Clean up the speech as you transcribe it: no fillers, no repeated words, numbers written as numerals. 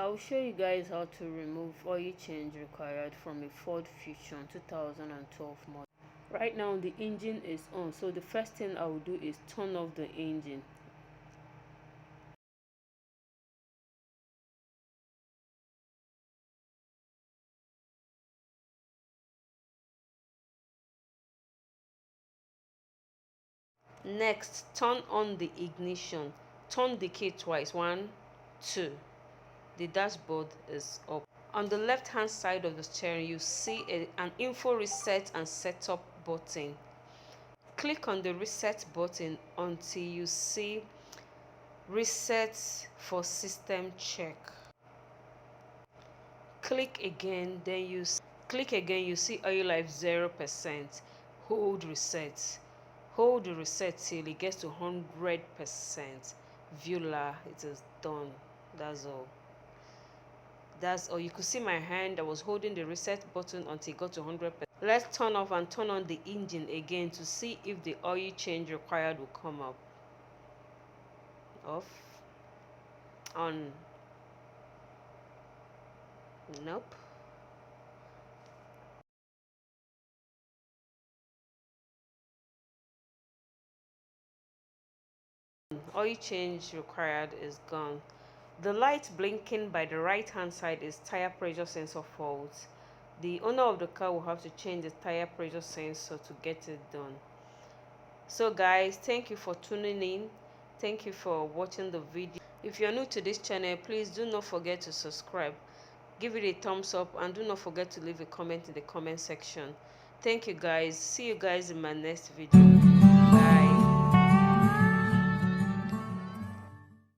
I'll show you guys how to remove oil change required from a Ford Fusion 2012 model. Right now the engine is on, so the first thing I will do is turn off the engine. Next, turn on the ignition. Turn the key twice. 1, 2. The dashboard is up. On the left hand side of the steering, you see an info reset and setup button. Click on the reset button until you see reset for system check. Click again, you see oil life 0%. Hold reset. Hold the reset till it gets to 100%. Voila, it is done. That's all. You could see my hand. I was holding the reset button until it got to 100%. Let's turn off and turn on the engine again to see if the oil change required will come up. Off. On. Nope. Oil change required is gone. The light blinking by the right hand side is tire pressure sensor fault. The owner of the car will have to change the tire pressure sensor to get it done. So guys, thank you for tuning in. Thank you for watching the video. If you're new to this channel, please do not forget to subscribe. Give it a thumbs up and do not forget to leave a comment in the comment section. Thank you guys. See you guys in my next video. Bye.